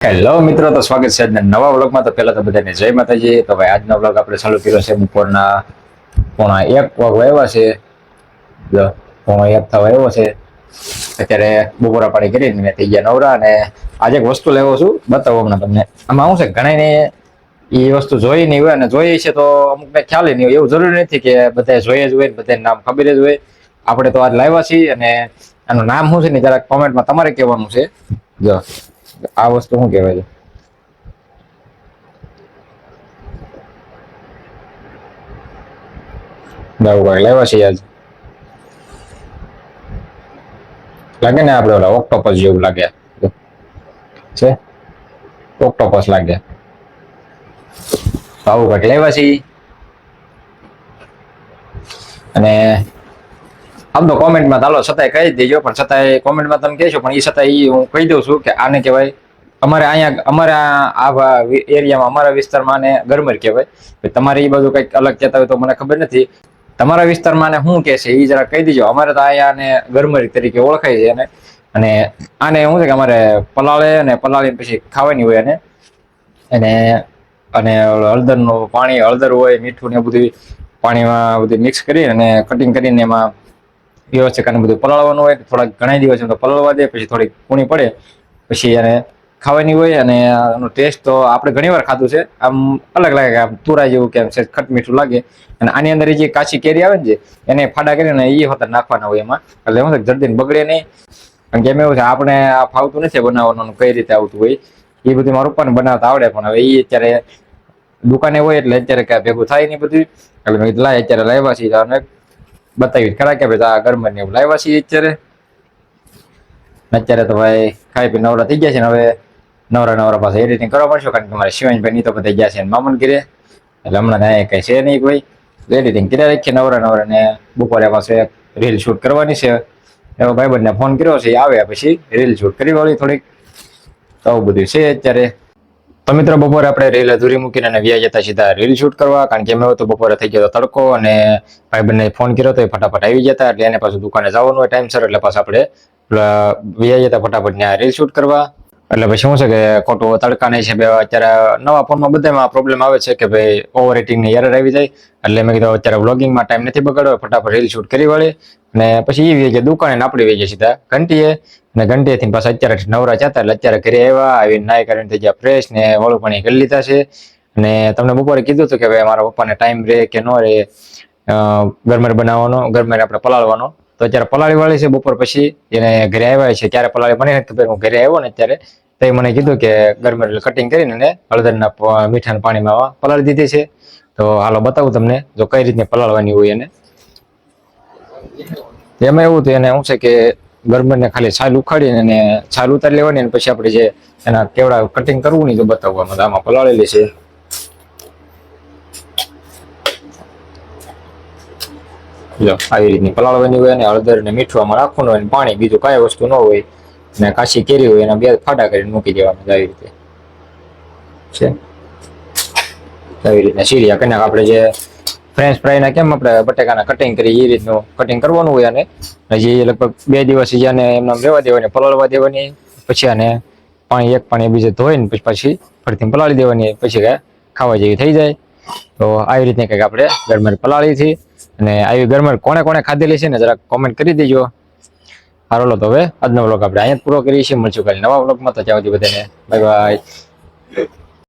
Hello મિત્રો, તો સ્વાગત છે આજના નવા વ્લોગમાં. તો પહેલા તો બધાને જય માતાજી. તો ભાઈ આજનો વ્લોગ આપણે ચાલુ કર્યો છે બપોરના 1:15 વાગ્યા છે. જો 1:15 થવા આવ્યો છે. અત્યારે બપોરા પાણી કરીને મેં થઈ ગયા નવરા, અને આજે એક વસ્તુ લેવો છું, બતાવો હમણાં તમને. આમાં શું છે, ઘણાને એ વસ્તુ જોઈ નહીં હોય, અને જોઈએ છે તો અમુકને ખ્યાલ નહીં હોય. એવું જરૂરી નથી કે બધા જોઈએ જ હોય, બધાને નામ ખબર જ હોય. આપણે તો આજ લાવ્યા છીએ, અને આનું નામ શું છે ને જરાક કોમેન્ટમાં તમારે કહેવાનું છે. જો આ વસ્તુ શું કહેવાય છે? બરાબર લેવા છે આજ. લાગે ને આપણે ઓલા ઓક્ટોપસ જેવું લાગે છે. ઓક્ટોપસ લાગે. આવું કંઈક લેવા છે. અને આમ તો કોમેન્ટમાં ચાલો છતાંય કહી દેજો, પણ છતાંય કોમેન્ટમાં તમે કહેશો, પણ એ છતાંય હું કહી દઉં છું કે આને કહેવાય અમારે અહીંયા અમારા આ એરિયામાં, અમારા વિસ્તારમાં આને ગરમર કહેવાય. તમારે એ બાજુ કંઈક અલગ કહેતા હોય તો મને ખબર નથી. તમારા વિસ્તારમાં આને શું કહે છે એ જરા કહી દેજો. અમારે તો અહીંયા આને ગરમરી તરીકે ઓળખાય છે એને. અને આને શું છે કે અમારે પલાળે, અને પલાળીને પછી ખાવાની હોય એને. અને હળદરનું પાણી, હળદર હોય, મીઠું ને બધું પાણીમાં બધું મિક્સ કરી અને કટિંગ કરીને એમાં વ્યવસ્થિત આને બધું પલાળવાનું હોય. થોડાક ઘણા દિવસ તો પલાળવા દે, પછી થોડીક કૂણી પડે પછી એને ખાવાની હોય. અને આનો ટેસ્ટ તો આપણે ઘણી વાર ખાધું છે, આમ અલગ લાગે, આમ તુરા જેવું, કેમ છે ખટ મીઠું લાગે. અને આની અંદર જે કાચી કેરી આવે ને, એને ફાડા કરીને એ હોતા નાખવાના હોય એમાં, એટલે શું જલ્દી બગડે નહીં. કારણ કે એમ એવું છે, આપણે આ ફાવતું નથી બનાવવાનું, કઈ રીતે આવતું હોય એ બધું મારું પણ બનાવતા આવડે, પણ હવે એ અત્યારે દુકાને હોય એટલે અત્યારે કઈ ભેગું થાય નહીં બધું. એટલે લાય અત્યારે લાવ્યા છીએ અને બતાવી ખરા કે ભાઈ આ ગરમર ને એવું લાવ્યા છીએ અત્યારે તો ભાઈ ખાઈ પી નવરા થઈ ગયા છે ને. હવે નવરા પાસે એડિટિંગ કરવા પડશે, કારણ કે મારે શિવાનભાઈ ની તો બધા ગયા છે મામન ઘરે, એટલે હમણાં કઈ છે નહીં કોઈ. એડિટિંગ કર્યા રાખીએ નવરા ને. બપોરે પાસે રીલ શૂટ કરવાની છે. એવો ભાઈબંધને ફોન કર્યો છે, આવે પછી રીલ શૂટ કરી વાળી થોડીક. તો આવું બધું છે અત્યારે. તો મિત્રો બપોરે આપણે રીલ અધૂરી મૂકીને અને વ્યા જતા સીધા રીલ શૂટ કરવા, કારણ કે એમ તો બપોરે થઈ ગયો તડકો, અને ભાઈબંધને ફોન કર્યો તો એ ફટાફટ આવી જતા, એટલે એને પાછું દુકાને જવાનું હોય ટાઈમસર, એટલે પાછું આપણે વ્યા જતા ફટાફટ ત્યાં રીલ શૂટ કરવા. એટલે પછી શું છે કે ખોટું તડકા નહીં છે. અત્યારે નવા ફોનમાં બધામાં પ્રોબ્લેમ આવે છે કે ભાઈ ઓવર રેટિંગની એરર આવી જાય. એટલે મેં કીધું અત્યારે વ્લોગિંગમાં ટાઈમ નથી બગાડવો, ફટાફટ રીલ શૂટ કરી વળે. અને પછી એ વેચે દુકાને, આપણે વેચે સીધા ઘંટીએ. અને ઘંટીએથી પાછા અત્યારે નવરા જતા, એટલે અત્યારે ઘરે આવ્યા, આવીને નાઈ કરીને થઈ ગયા ફ્રેશ, ને વાળું પાણી કરી લીધા છે. અને તમને બપોરે કીધું હતું કે ભાઈ મારા પપ્પાને ટાઈમ રહે કે ન રહે ગરમર બનાવવાનો, ગરમર આપણે પલાળવાનો. તો અત્યારે પલાળી વાળી છે. બપોર પછી એને ઘરે આવ્યા છે, ક્યારે પલાળી મને ખબર. હું ઘરે આવ્યો ને અત્યારે તો મને કીધું કે ગરમર કટિંગ કરીને હળદરના મીઠાના પાણીમાં પલાળી દીધી છે. તો હાલો બતાવું તમને જો કઈ રીતની પલાળવાની હોય એને. એમાં એવું હતું, એને શું છે કે ગરમરને ખાલી છાલ ઉખાડીને અને છાલ ઉતારી લેવાની, અને પછી આપણે જે એના કેવડા કટિંગ કરવું નહીં તો બતાવવાનું. આમાં પલાળેલી છે. જો આવી રીતની પલાળવાની હોય, અને હળદર ને મીઠું આમાં રાખવાનું હોય, પાણી, બીજું કઈ વસ્તુ ન હોય. અને કાચી કેરી હોય એના બે ફાટા કરીને મૂકી દેવાનું. આવી રીતે છે. આવી રીતના સીરિયા કરીને આપણે જે ફ્રેન્ચ ફ્રાઈના કેમ આપણે બટેકાના કટિંગ કરીએ એ રીતનું કટિંગ કરવાનું હોય. અને હજી લગભગ 2 દિવસ આને એમને રહેવા દેવાની, પલાળવા દેવાની. પછી આને પાણી બીજે ધોઈને પછી ફરીથી પલાળી દેવાની, પછી ખાવા જેવી થઈ જાય. તો આવી રીતની કંઈક આપણે ગરમર પલાળી હતી. અને આવી ગરમર કોને કોને ખાધેલી છે ને જરા કોમેન્ટ કરી દેજો. સારો તો હવે આજનો વ્લોગ આપણે અહીંયા પૂરો કરીએ છીએ. મળશું કાલે નવા વ્લોગમાં. તો ત્યાં સુધી બધાને બાય બાય.